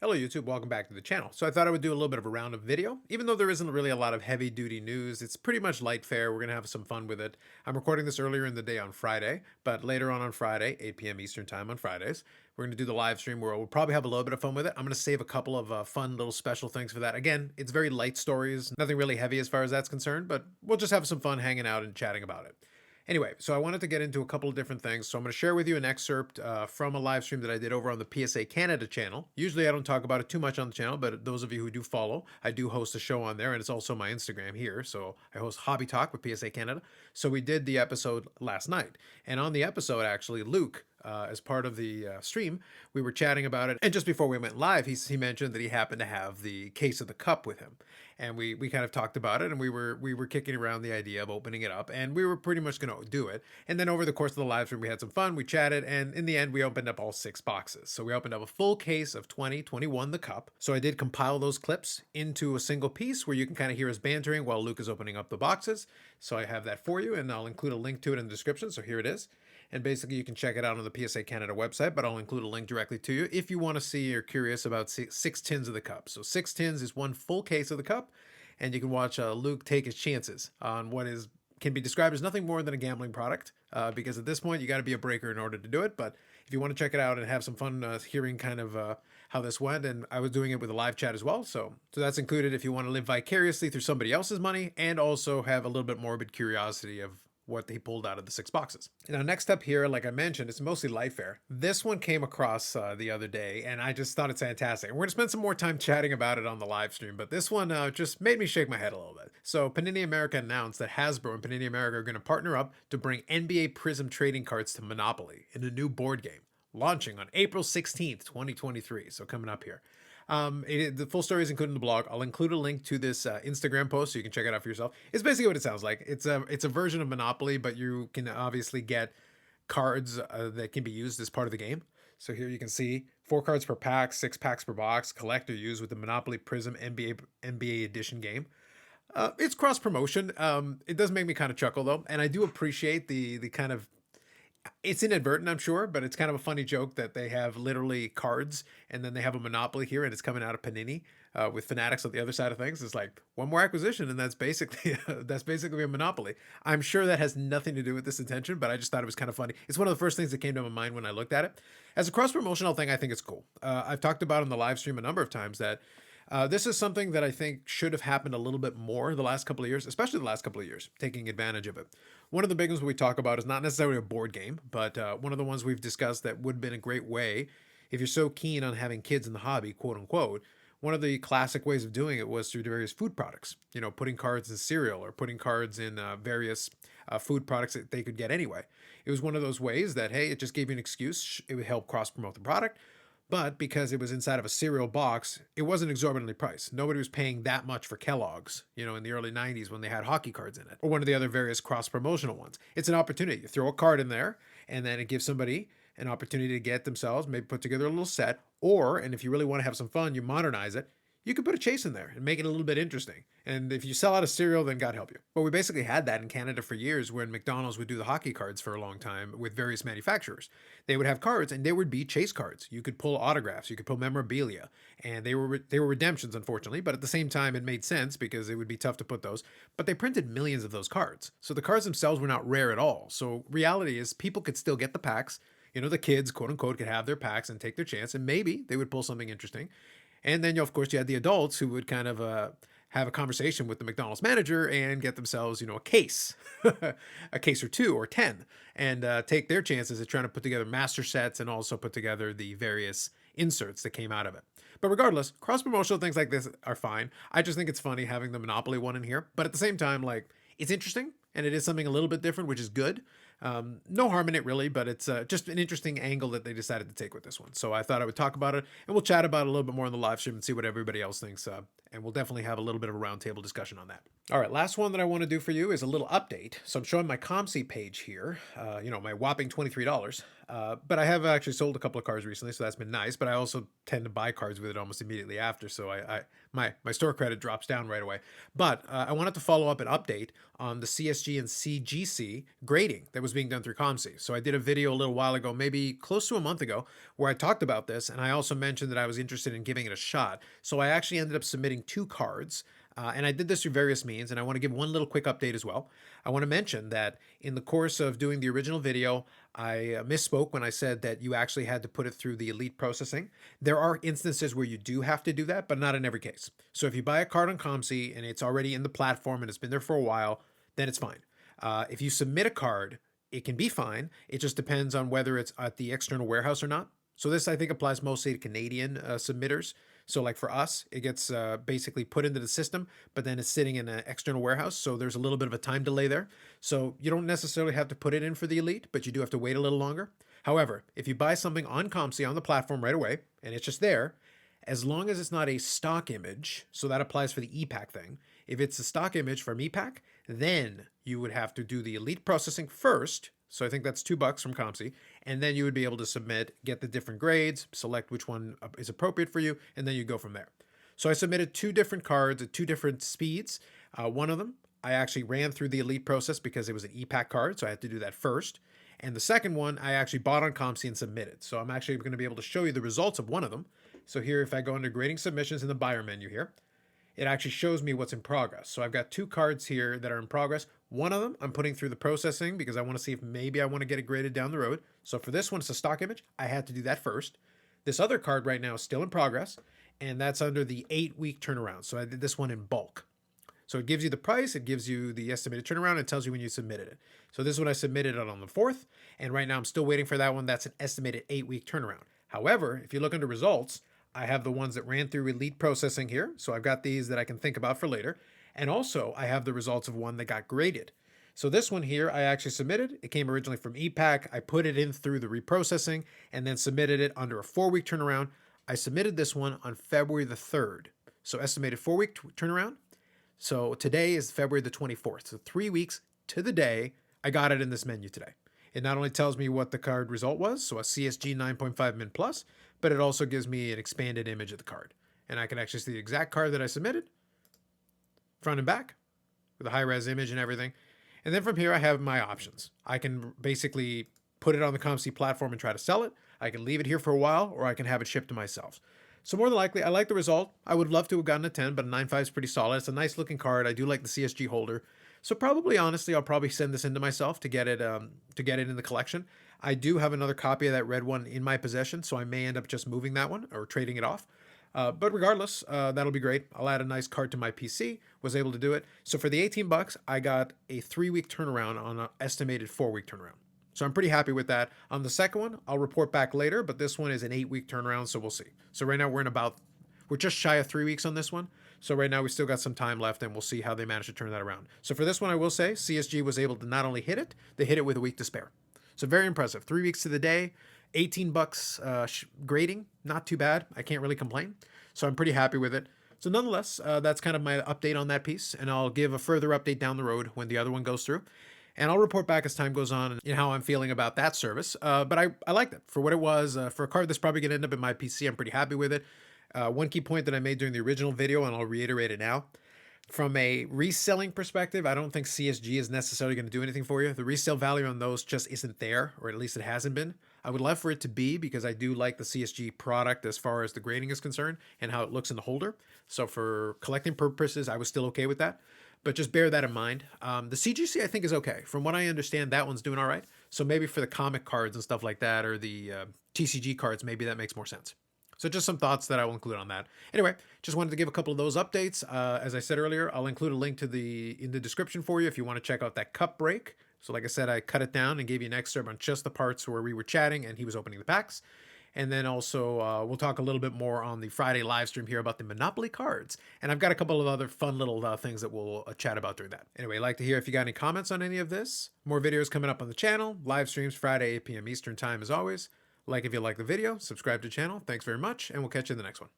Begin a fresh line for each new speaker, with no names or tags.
Hello YouTube, welcome back to the channel. So I thought I would do a little bit of a roundup video. Even though there isn't really a lot of heavy duty news, it's pretty much light fare. We're going to have some fun with it. I'm recording this earlier in the day on Friday, but later on Friday, 8 p.m. Eastern time on Fridays, we're going to do the live stream where we'll probably have a little bit of fun with it. I'm going to save a couple of fun little special things for that. Again, it's very light stories, nothing really heavy as far as that's concerned, but we'll just have some fun hanging out and chatting about it. Anyway, so I wanted to get into a couple of different things. So I'm going to share with you an excerpt from a live stream that I did over on the PSA Canada channel. Usually I don't talk about it too much on the channel, but those of you who do follow, I do host a show on there, and it's also my Instagram here. So I host Hobby Talk with PSA Canada. So we did the episode last night. And on the episode, actually, Luke, as part of the stream, we were chatting about it. And just before we went live, he mentioned that he happened to have the case of the cup with him. And we kind of talked about it, and we were kicking around the idea of opening it up, and we were pretty much going to do it. And then over the course of the live stream, we had some fun, we chatted, and in the end, we opened up all 6 boxes. So we opened up a full case of 2021 the cup. So I did compile those clips into a single piece where you can kind of hear us bantering while Luke is opening up the boxes. So I have that for you, and I'll include a link to it in the description. So here it is. And basically, you can check it out on the PSA Canada website, but I'll include a link directly to you if you want to see or curious about 6 tins of the cup. So 6 tins is one full case of the cup, and you can watch Luke take his chances on what can be described as nothing more than a gambling product, because at this point, you got to be a breaker in order to do it. But if you want to check it out and have some fun hearing kind of how this went, and I was doing it with a live chat as well, so that's included if you want to live vicariously through somebody else's money and also have a little bit morbid curiosity of what they pulled out of the 6 boxes. Now, next up here, like I mentioned, it's mostly light fare. This one came across the other day, and I just thought it's fantastic. And we're going to spend some more time chatting about it on the live stream, but this one just made me shake my head a little bit. So PaniniAmerica announced that Hasbro and PaniniAmerica are going to partner up to bring NBA Prism trading cards to Monopoly in a new board game, launching on April 16th, 2023. So coming up here. The full story is included in the blog. I'll include a link to this Instagram post so you can check it out for yourself. It's basically what it sounds like. It's a version of Monopoly, but you can obviously get cards that can be used as part of the game. So here you can see 4 cards per pack, 6 packs per box. Collect or use with the Monopoly Prism NBA Edition game. It's cross promotion. It does make me kind of chuckle though, and I do appreciate the kind of, it's inadvertent, I'm sure, but it's kind of a funny joke that they have literally cards and then they have a Monopoly here and it's coming out of Panini with Fanatics on the other side of things. It's like one more acquisition and that's basically a Monopoly. I'm sure that has nothing to do with this intention, but I just thought it was kind of funny. It's one of the first things that came to my mind when I looked at it. As a cross-promotional thing, I think it's cool. I've talked about on the live stream a number of times that this is something that I think should have happened a little bit more the last couple of years, especially the last couple of years, taking advantage of it. One of the big ones we talk about is not necessarily a board game, but one of the ones we've discussed that would have been a great way, if you're so keen on having kids in the hobby, quote unquote, one of the classic ways of doing it was through various food products, putting cards in cereal or putting cards in various food products that they could get anyway. It was one of those ways that, hey, it just gave you an excuse. It would help cross promote the product. But because it was inside of a cereal box, it wasn't exorbitantly priced. Nobody was paying that much for Kellogg's, in the early 90s when they had hockey cards in it, or one of the other various cross-promotional ones. It's an opportunity. You throw a card in there, and then it gives somebody an opportunity to get themselves, maybe put together a little set, or, and if you really want to have some fun, you modernize it, you could put a chase in there and make it a little bit interesting. And if you sell out of cereal, then God help you. But we basically had that in Canada for years when McDonald's would do the hockey cards for a long time with various manufacturers. They would have cards and they would be chase cards. You could pull autographs, you could pull memorabilia, and they were redemptions, unfortunately, but at the same time it made sense because it would be tough to put those. But they printed millions of those cards. So the cards themselves were not rare at all. So reality is people could still get the packs. The kids, quote unquote, could have their packs and take their chance, and maybe they would pull something interesting. And then, of course, you had the adults who would kind of have a conversation with the McDonald's manager and get themselves, a case, a case or 2 or 10, and take their chances at trying to put together master sets and also put together the various inserts that came out of it. But regardless, cross-promotional things like this are fine. I just think it's funny having the Monopoly one in here. But at the same time, it's interesting, and it is something a little bit different, which is good. No harm in it really, but it's just an interesting angle that they decided to take with this one. So I thought I would talk about it, and we'll chat about it a little bit more in the live stream and see what everybody else thinks. And we'll definitely have a little bit of a roundtable discussion on that. All right, last one that I want to do for you is a little update. So I'm showing my COMC page here, my whopping $23. But I have actually sold a couple of cards recently, so that's been nice. But I also tend to buy cards with it almost immediately after, so my store credit drops down right away. But I wanted to follow up an update on the CSG and CGC grading that was being done through COMC. So I did a video a little while ago, maybe close to a month ago, where I talked about this, and I also mentioned that I was interested in giving it a shot. So I actually ended up submitting 2 cards. And I did this through various means, and I want to give one little quick update as well. I want to mention that in the course of doing the original video, I misspoke when I said that you actually had to put it through the elite processing. There are instances where you do have to do that, but not in every case. So if you buy a card on COMC and it's already in the platform and it's been there for a while, then it's fine. If you submit a card, it can be fine. It just depends on whether it's at the external warehouse or not. So this, I think, applies mostly to Canadian submitters. So like for us, it gets basically put into the system, but then it's sitting in an external warehouse. So there's a little bit of a time delay there. So you don't necessarily have to put it in for the elite, but you do have to wait a little longer. However, if you buy something on COMC on the platform right away, and it's just there, as long as it's not a stock image, so that applies for the EPAC thing. If it's a stock image from EPAC, then you would have to do the elite processing first. So I think that's $2 from COMC. And then you would be able to submit, get the different grades, select which one is appropriate for you, and then you go from there. So I submitted 2 different cards at 2 different speeds. One of them, I actually ran through the elite process because it was an EPAC card, so I had to do that first. And the second one, I actually bought on COMC and submitted. So I'm actually going to be able to show you the results of one of them. So here, if I go into grading submissions in the buyer menu here, it actually shows me what's in progress. So I've got 2 cards here that are in progress. One of them I'm putting through the processing because I want to see if maybe I want to get it graded down the road. So for this one, it's a stock image. I had to do that first. This other card right now is still in progress, and that's under the 8-week turnaround. So I did this one in bulk. So it gives you the price, it gives you the estimated turnaround, it tells you when you submitted it. So this one I submitted it on the 4th, and right now I'm still waiting for that one. That's an estimated 8-week turnaround. However, if you look under results, I have the ones that ran through elite processing here. So I've got these that I can think about for later. And also I have the results of one that got graded. So this one here, I actually submitted. It came originally from EPAC. I put it in through the reprocessing and then submitted it under a 4-week turnaround. I submitted this one on February the 3rd. So estimated 4-week turnaround. So today is February the 24th. So 3 weeks to the day, I got it in this menu today. It not only tells me what the card result was, so a CSG 9.5 min plus, but it also gives me an expanded image of the card. And I can actually see the exact card that I submitted, front and back, with a high-res image and everything. And then from here, I have my options. I can basically put it on the COMC platform and try to sell it. I can leave it here for a while, or I can have it shipped to myself. So more than likely, I like the result. I would love to have gotten a 10, but a 9.5 is pretty solid. It's a nice looking card. I do like the CSG holder. So probably, honestly, I'll probably send this into myself to get it in the collection. I do have another copy of that red one in my possession, so I may end up just moving that one or trading it off. But regardless, that'll be great. I'll add a nice card to my PC. Was able to do it. So for the $18, I got a 3-week turnaround on an estimated 4-week turnaround. So I'm pretty happy with that. On the second one, I'll report back later, but this one is an 8-week turnaround, so we'll see. So right now we're just shy of 3 weeks on this one. So right now we still got some time left, and we'll see how they manage to turn that around. So for this one, I will say CSG was able to not only hit it, they hit it with a week to spare. So very impressive. 3 weeks to the day, $18 grading, not too bad. I can't really complain. So I'm pretty happy with it. So nonetheless, that's kind of my update on that piece, and I'll give a further update down the road when the other one goes through. And I'll report back as time goes on and how I'm feeling about that service. But I liked it for what it was. For a card that's probably going to end up in my PC, I'm pretty happy with it. One key point that I made during the original video, and I'll reiterate it now. From a reselling perspective, I don't think CSG is necessarily going to do anything for you. The resale value on those just isn't there, or at least it hasn't been. I would love for it to be, because I do like the CSG product as far as the grading is concerned and how it looks in the holder. So for collecting purposes, I was still okay with that. But just bear that in mind. The CGC, I think, is okay. From what I understand, that one's doing all right. So maybe for the comic cards and stuff like that, or the TCG cards, maybe that makes more sense. So just some thoughts that I will include on that. Anyway, just wanted to give a couple of those updates. As I said earlier, I'll include a link in the description for you if you want to check out that cup break. So like I said, I cut it down and gave you an excerpt on just the parts where we were chatting and he was opening the packs. And then also we'll talk a little bit more on the Friday live stream here about the Monopoly cards. And I've got a couple of other fun little things that we'll chat about during that. Anyway, I'd like to hear if you got any comments on any of this. More videos coming up on the channel. Live streams Friday, 8 p.m. Eastern time as always. Like if you like the video, subscribe to the channel. Thanks very much, and we'll catch you in the next one.